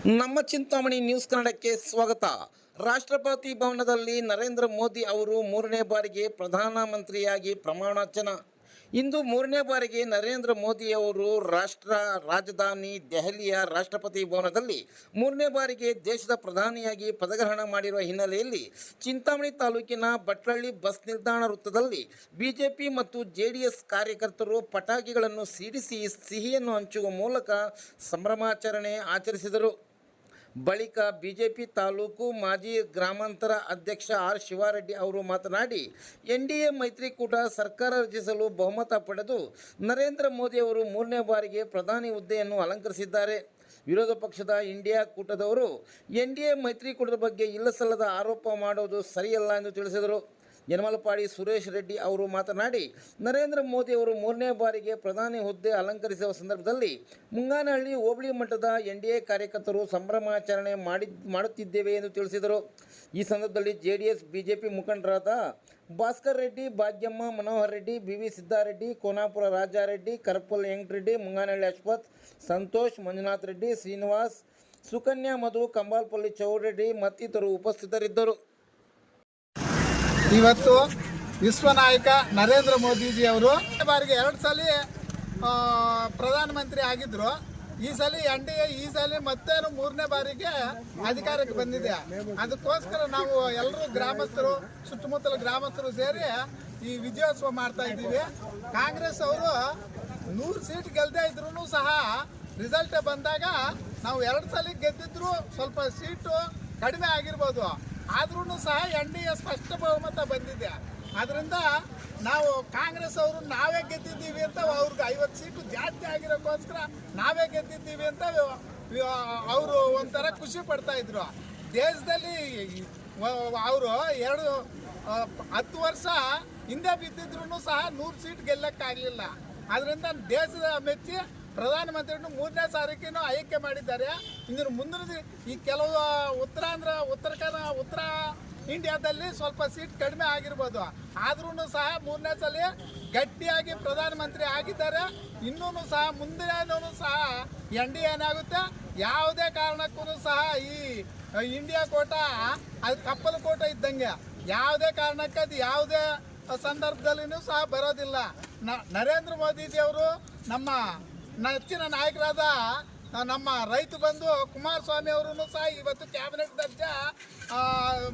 ನಮ್ಮ ಚಿಂತಾಮಣಿ ನ್ಯೂಸ್ ಕನ್ನಡಕ್ಕೆ ಸ್ವಾಗತ. ರಾಷ್ಟ್ರಪತಿ ಭವನದಲ್ಲಿ ನರೇಂದ್ರ ಮೋದಿ ಅವರು ಮೂರನೇ ಬಾರಿಗೆ ಪ್ರಧಾನಮಂತ್ರಿಯಾಗಿ ಪ್ರಮಾಣವಚನ. ಇಂದು ಮೂರನೇ ಬಾರಿಗೆ ನರೇಂದ್ರ ಮೋದಿಯವರು ರಾಷ್ಟ್ರ ರಾಜಧಾನಿ ದೆಹಲಿಯ ರಾಷ್ಟ್ರಪತಿ ಭವನದಲ್ಲಿ ಮೂರನೇ ಬಾರಿಗೆ ದೇಶದ ಪ್ರಧಾನಿಯಾಗಿ ಪದಗ್ರಹಣ ಮಾಡಿರುವ ಹಿನ್ನೆಲೆಯಲ್ಲಿ ಚಿಂತಾಮಣಿ ತಾಲೂಕಿನ ಭಟ್ರಳ್ಳಿ ಬಸ್ ನಿಲ್ದಾಣ ವೃತ್ತದಲ್ಲಿ ಬಿಜೆಪಿ ಮತ್ತು ಜೆಡಿಎಸ್ ಕಾರ್ಯಕರ್ತರು ಪಟಾಕಿಗಳನ್ನು ಸಿಡಿಸಿ ಸಿಹಿಯನ್ನು ಹಂಚುವ ಮೂಲಕ ಸಂಭ್ರಮಾಚರಣೆ ಆಚರಿಸಿದರು. ಬಳಿಕ ಬಿಜೆಪಿ ತಾಲೂಕು ಮಾಜಿ ಗ್ರಾಮಾಂತರ ಅಧ್ಯಕ್ಷ ಆರ್ ಶಿವಾರೆಡ್ಡಿ ಅವರು ಮಾತನಾಡಿ, ಎನ್ಡಿಎ ಮೈತ್ರಿಕೂಟ ಸರ್ಕಾರ ರಚಿಸಲು ಬಹುಮತ ಪಡೆದು ನರೇಂದ್ರ ಮೋದಿ ಅವರು ಮೂರನೇ ಬಾರಿಗೆ ಪ್ರಧಾನಿ ಹುದ್ದೆಯನ್ನು ಅಲಂಕರಿಸಿದ್ದಾರೆ. ವಿರೋಧ ಪಕ್ಷದ ಇಂಡಿಯಾ ಕೂಟದವರು ಎನ್ಡಿಎ ಮೈತ್ರಿಕೂಟದ ಬಗ್ಗೆ ಇಲ್ಲಸಲ್ಲದ ಆರೋಪ ಮಾಡುವುದು ಸರಿಯಲ್ಲ ಎಂದು ತಿಳಿಸಿದರು. ಯನಮಲಪಾಡಿ ಸುರೇಶ್ ರೆಡ್ಡಿ ಅವರು ಮಾತನಾಡಿ, ನರೇಂದ್ರ ಮೋದಿ ಅವರು ಮೂರನೇ ಬಾರಿಗೆ ಪ್ರಧಾನಿ ಹುದ್ದೆ ಅಲಂಕರಿಸುವ ಸಂದರ್ಭದಲ್ಲಿ ಮುಂಗಾನಹಳ್ಳಿ ಹೋಬಳಿ ಮಟ್ಟದ ಎನ್ಡಿಎ ಕಾರ್ಯಕರ್ತರು ಸಂಭ್ರಮಾಚರಣೆ ಮಾಡುತ್ತಿದ್ದೇವೆ ಎಂದು ತಿಳಿಸಿದರು. ಈ ಸಂದರ್ಭದಲ್ಲಿ ಜೆಡಿಎಸ್ ಬಿಜೆಪಿ ಮುಖಂಡರಾದ ಭಾಸ್ಕರ್ ರೆಡ್ಡಿ, ಭಾಗ್ಯಮ್ಮ, ಮನೋಹರ್ ರೆಡ್ಡಿ, ಬಿವಿ ಸಿದ್ದಾರೆಡ್ಡಿ, ಕೋನಾಪುರ ರಾಜಾರೆಡ್ಡಿ, ಕರಪಲ್ ವೆಂಕಟರೆಡ್ಡಿ, ಮುಂಗಾನಹಳ್ಳಿ ಅಶ್ವಥ್, ಸಂತೋಷ್, ಮಂಜುನಾಥ್ ರೆಡ್ಡಿ, ಶ್ರೀನಿವಾಸ್, ಸುಕನ್ಯಾ, ಮಧು, ಕಂಬಾಲ್ಪಲ್ಲಿ ಚೌಡರೆಡ್ಡಿ ಮತ್ತಿತರರು ಉಪಸ್ಥಿತರಿದ್ದರು. ಇವತ್ತು ವಿಶ್ವನಾಯಕ ನರೇಂದ್ರ ಮೋದಿಜಿ ಅವರು ಬಾರಿಗೆ 2 ಸಲ ಪ್ರಧಾನಮಂತ್ರಿ ಆಗಿದ್ರು. ಈ ಸಲ ಎನ್ಡಿಎ ಈ ಸಲ ಮತ್ತೇನು 3ನೇ ಬಾರಿಗೆ ಅಧಿಕಾರಕ್ಕೆ ಬಂದಿದೆ. ಅದಕ್ಕೋಸ್ಕರ ನಾವು ಎಲ್ಲರೂ ಗ್ರಾಮಸ್ಥರು, ಸುತ್ತಮುತ್ತಲ ಗ್ರಾಮಸ್ಥರು ಸೇರಿ ಈ ವಿಜಯೋತ್ಸವ ಮಾಡ್ತಾ ಇದ್ದೀವಿ. ಕಾಂಗ್ರೆಸ್ ಅವರು 100 ಸೀಟ್ ಗೆಲ್ಲದೇ ಇದ್ರು ಸಹ ರಿಸಲ್ಟ್ ಬಂದಾಗ ನಾವು 2 ಸಲ ಗೆದ್ದಿದ್ರು ಸ್ವಲ್ಪ ಸೀಟು ಕಡಿಮೆ ಆಗಿರ್ಬೋದು, ಆದ್ರೂ ಸಹ ಎನ್ಡಿಎ ಸ್ಪಷ್ಟ ಬಹುಮತ ಬಂದಿದೆ. ಅದರಿಂದ ನಾವು ಕಾಂಗ್ರೆಸ್ ಅವರು ನಾವೇ ಗೆದ್ದಿದ್ದೀವಿ ಅಂತ ಅವ್ರಿಗೆ 50 ಸೀಟು ಜಾಸ್ತಿ ಆಗಿರೋಕ್ಕೋಸ್ಕರ ನಾವೇ ಗೆದ್ದಿದ್ದೀವಿ ಅಂತ ಅವರು ಒಂಥರ ಖುಷಿ ಪಡ್ತಾ ಇದ್ರು. ದೇಶದಲ್ಲಿ ಅವರು 10 ವರ್ಷ ಹಿಂದೆ ಬಿದ್ದಿದ್ರು ಸಹ 100 ಸೀಟ್ ಗೆಲ್ಲಕ್ಕಾಗಲಿಲ್ಲ. ಅದರಿಂದ ದೇಶದ ಮೆಚ್ಚಿ ಪ್ರಧಾನಮಂತ್ರಿಯನ್ನು 3ನೇ ಸಾರಿಗೆನೂ ಆಯ್ಕೆ ಮಾಡಿದ್ದಾರೆ. ಇನ್ನು ಮುಂದಿನ ಈ ಕೆಲವು ಉತ್ತರ ಇಂಡಿಯಾದಲ್ಲಿ ಸ್ವಲ್ಪ ಸೀಟ್ ಕಡಿಮೆ ಆಗಿರ್ಬೋದು, ಆದ್ರೂ ಸಹ 3ನೇ ಸಲ ಗಟ್ಟಿಯಾಗಿ ಪ್ರಧಾನಮಂತ್ರಿ ಆಗಿದ್ದಾರೆ. ಇನ್ನೂ ಸಹ ಮುಂದಿನೂ ಸಹ ಎನ್ಡಿಎ ಏನಾಗುತ್ತೆ, ಯಾವುದೇ ಕಾರಣಕ್ಕೂ ಸಹ ಈ ಇಂಡಿಯಾ ಕೋಟ ಅದು ಕಪ್ಪಲು ಕೋಟ ಇದ್ದಂಗೆ, ಯಾವುದೇ ಕಾರಣಕ್ಕೆ ಅದು ಯಾವುದೇ ಸಂದರ್ಭದಲ್ಲಿನೂ ಸಹ ಬರೋದಿಲ್ಲ. ನರೇಂದ್ರ ಮೋದಿಜಿಯವರು ನಮ್ಮ ನೆಚ್ಚಿನ ನಾಯಕರಾದ ನಮ್ಮ ರೈತ ಬಂಧು ಕುಮಾರಸ್ವಾಮಿ ಅವರು ಸಹ ಇವತ್ತು ಕ್ಯಾಬಿನೆಟ್ ದರ್ಜೆ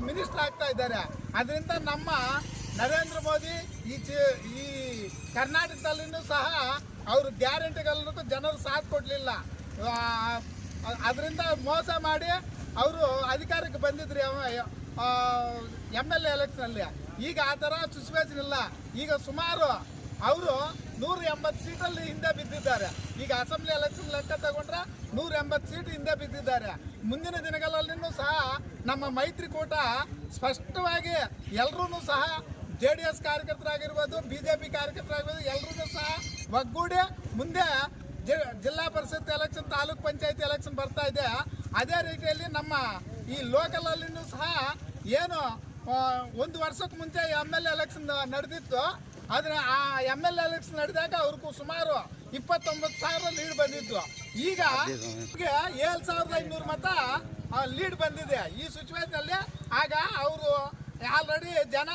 ಮಿನಿಸ್ಟರ್ ಆಗ್ತಾ ಇದ್ದಾರೆ. ಅದರಿಂದ ನಮ್ಮ ನರೇಂದ್ರ ಮೋದಿ ಈ ಕರ್ನಾಟಕದಲ್ಲಿನೂ ಸಹ ಅವರು ಗ್ಯಾರಂಟಿಗಳನ್ನೂ ಜನರು ಸಾಥ್ ಕೊಡಲಿಲ್ಲ. ಅದರಿಂದ ಮೋಸ ಮಾಡಿ ಅವರು ಅಧಿಕಾರಕ್ಕೆ ಬಂದಿದ್ರು MLA ಎಲೆಕ್ಷನಲ್ಲಿ. ಈಗ ಆ ಥರ ಸಿಚುವೇಶನ್ ಇಲ್ಲ. ಈಗ ಸುಮಾರು ಅವರು 180 ಸೀಟಲ್ಲಿ ಹಿಂದೆ ಬಿದ್ದಿದ್ದಾರೆ. ಈಗ ಅಸೆಂಬ್ಲಿ ಎಲೆಕ್ಷನ್ ಲೆಕ್ಕ ತಗೊಂಡ್ರೆ 180 ಸೀಟ್ ಹಿಂದೆ ಬಿದ್ದಿದ್ದಾರೆ. ಮುಂದಿನ ದಿನಗಳಲ್ಲಿನೂ ಸಹ ನಮ್ಮ ಮೈತ್ರಿಕೂಟ ಸ್ಪಷ್ಟವಾಗಿ ಎಲ್ಲರೂ ಸಹ JDS ಕಾರ್ಯಕರ್ತರಾಗಿರ್ಬೋದು, BJP ಕಾರ್ಯಕರ್ತರಾಗಿರ್ಬೋದು, ಎಲ್ಲರೂ ಸಹ ಒಗ್ಗೂಡಿ ಮುಂದೆ ಜಿಲ್ಲಾ ಪರಿಷತ್ ಎಲೆಕ್ಷನ್, ತಾಲೂಕ್ ಪಂಚಾಯತಿ ಎಲೆಕ್ಷನ್ ಬರ್ತಾ ಇದೆ. ಅದೇ ರೀತಿಯಲ್ಲಿ ನಮ್ಮ ಈ ಲೋಕಲಲ್ಲಿನೂ ಸಹ ಏನು 1 ವರ್ಷಕ್ಕೆ ಮುಂಚೆ MLA ಎಲೆಕ್ಷನ್ ನಡೆದಿತ್ತು, ಆದರೆ ಆ MLA ಎಲೆಕ್ಷನ್ ನಡೆದಾಗ ಅವ್ರಿಗೂ ಸುಮಾರು 29,000 ಲೀಡ್ ಬಂದಿತ್ತು. ಈಗ 7,500 ಮತ ಲೀಡ್ ಬಂದಿದೆ. ಈ ಸಿಚುವೇಶನಲ್ಲಿ ಆಗ ಅವರು ಆಲ್ರೆಡಿ ಜನ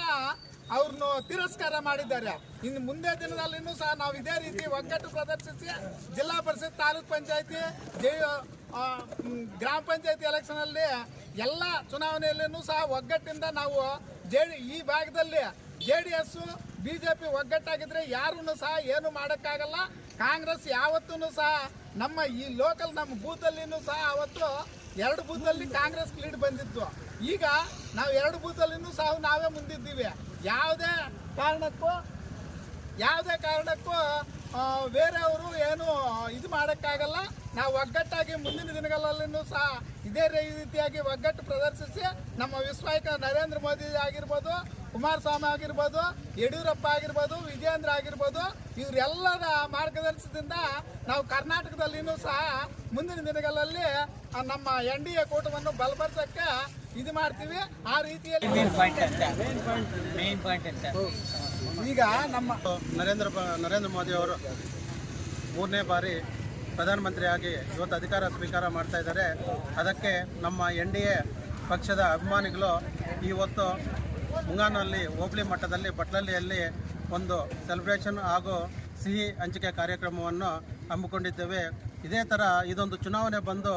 ಅವ್ರನ್ನು ತಿರಸ್ಕಾರ ಮಾಡಿದ್ದಾರೆ. ಇನ್ನು ಮುಂದೆ ದಿನದಲ್ಲಿನೂ ಸಹ ನಾವು ಇದೇ ರೀತಿ ಒಗ್ಗಟ್ಟು ಪ್ರದರ್ಶಿಸಿ ಜಿಲ್ಲಾ ಪರಿಷತ್, ತಾಲೂಕ್ ಪಂಚಾಯತಿ, ಗ್ರಾಮ ಪಂಚಾಯತಿ ಎಲೆಕ್ಷನಲ್ಲಿ ಎಲ್ಲ ಚುನಾವಣೆಯಲ್ಲೂ ಸಹ ಒಗ್ಗಟ್ಟಿಂದ ನಾವು ಈ ಭಾಗದಲ್ಲಿ JDS BJP ಒಗ್ಗಟ್ಟಾಗಿದ್ರೆ ಯಾರೂ ಸಹ ಏನು ಮಾಡೋಕ್ಕಾಗಲ್ಲ. ಕಾಂಗ್ರೆಸ್ ಯಾವತ್ತೂ ಸಹ ನಮ್ಮ ಈ ಲೋಕಲ್ ನಮ್ಮ ಬೂತಲ್ಲಿನೂ ಸಹ ಅವತ್ತು 2 ಬೂತಲ್ಲಿ ಕಾಂಗ್ರೆಸ್ ಲೀಡ್ ಬಂದಿತ್ತು. ಈಗ ನಾವು 2 ಬೂತಲ್ಲಿನೂ ಸಹ ನಾವೇ ಮುಂದಿದ್ದೀವಿ. ಯಾವುದೇ ಕಾರಣಕ್ಕೂ ಬೇರೆಯವರು ಏನು ಇದು ಮಾಡೋಕ್ಕಾಗಲ್ಲ. ನಾವು ಒಗ್ಗಟ್ಟಾಗಿ ಮುಂದಿನ ದಿನಗಳಲ್ಲಿನೂ ಸಹ ಇದೇ ರೀತಿಯಾಗಿ ಒಗ್ಗಟ್ಟು ಪ್ರದರ್ಶಿಸಿ ನಮ್ಮ ವಿಶ್ವಾಯಕ ನರೇಂದ್ರ ಮೋದಿ ಆಗಿರ್ಬೋದು, ಕುಮಾರಸ್ವಾಮಿ ಆಗಿರ್ಬೋದು, ಯಡಿಯೂರಪ್ಪ ಆಗಿರ್ಬೋದು, ವಿಜಯೇಂದ್ರ ಆಗಿರ್ಬೋದು, ಇವರೆಲ್ಲರ ಮಾರ್ಗದರ್ಶನದಿಂದ ನಾವು ಕರ್ನಾಟಕದಲ್ಲಿನೂ ಸಹ ಮುಂದಿನ ದಿನಗಳಲ್ಲಿ ನಮ್ಮ ಎನ್ಡಿಎ ಕೂಟವನ್ನು ಬಲಪಡಿಸೋಕ್ಕೆ ಇದು ಮಾಡ್ತೀವಿ. ಆ ರೀತಿಯಲ್ಲಿ ಈಗ ನಮ್ಮ ನರೇಂದ್ರ ಮೋದಿ ಅವರು 3ನೇ ಬಾರಿ ಪ್ರಧಾನಮಂತ್ರಿಯಾಗಿ ಇವತ್ತು ಅಧಿಕಾರ ಸ್ವೀಕಾರ ಮಾಡ್ತಾ ಇದ್ದಾರೆ. ಅದಕ್ಕೆ ನಮ್ಮ NDA ಪಕ್ಷದ ಅಭಿಮಾನಿಗಳು ಇವತ್ತು ಮುಂಗಾನಲ್ಲಿ ಹೋಬಳಿ ಮಟ್ಟದಲ್ಲಿ ಬಟ್ಲಳ್ಳಿಯಲ್ಲಿ ಒಂದು ಸೆಲೆಬ್ರೇಷನ್ ಹಾಗೂ ಸಿಹಿ ಹಂಚಿಕೆ ಕಾರ್ಯಕ್ರಮವನ್ನು ಹಮ್ಮಿಕೊಂಡಿದ್ದೇವೆ. ಇದೇ ಥರ ಇದೊಂದು ಚುನಾವಣೆ ಬಂದು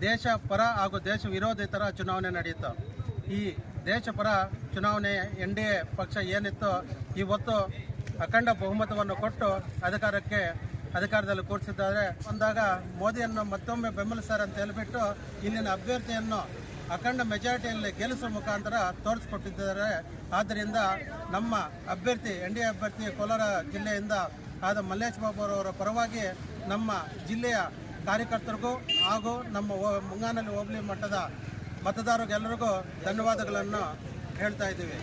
ದೇಶ ಪರ ಹಾಗೂ ದೇಶ ವಿರೋಧಿ ಥರ ಚುನಾವಣೆ ನಡೆಯಿತು. ಈ ದೇಶ ಪರ ಚುನಾವಣೆ NDA ಪಕ್ಷ ಏನಿತ್ತು ಇವತ್ತು ಅಖಂಡ ಬಹುಮತವನ್ನು ಕೊಟ್ಟು ಅಧಿಕಾರದಲ್ಲಿ ಕೂರಿಸಿದ್ದಾರೆ. ಅಂದಾಗ ಮೋದಿಯನ್ನು ಮತ್ತೊಮ್ಮೆ ಬೆಂಬಲಿಸ್ತಾರೆ ಅಂತ ಹೇಳಿಬಿಟ್ಟು ಇಲ್ಲಿನ ಅಭ್ಯರ್ಥಿಯನ್ನು ಅಖಂಡ ಮೆಜಾರಿಟಿಯಲ್ಲಿ ಗೆಲ್ಲಿಸುವ ಮುಖಾಂತರ ತೋರಿಸ್ಕೊಟ್ಟಿದ್ದಾರೆ. ಆದ್ದರಿಂದ ನಮ್ಮ ಅಭ್ಯರ್ಥಿ NDA ಅಭ್ಯರ್ಥಿ ಕೋಲಾರ ಜಿಲ್ಲೆಯಿಂದ ಆದ ಮಲ್ಲೇಶ್ ಬಾಬು ಅವರ ಪರವಾಗಿ ನಮ್ಮ ಜಿಲ್ಲೆಯ ಕಾರ್ಯಕರ್ತರಿಗೂ ಹಾಗೂ ನಮ್ಮ ಮುಂಗಾನಲ್ಲಿ ಹೋಬಳಿ ಮಟ್ಟದ ಮತದಾರರಿಗೆಲ್ಲರಿಗೂ ಧನ್ಯವಾದಗಳನ್ನು ಹೇಳ್ತಾ ಇದ್ದೀವಿ.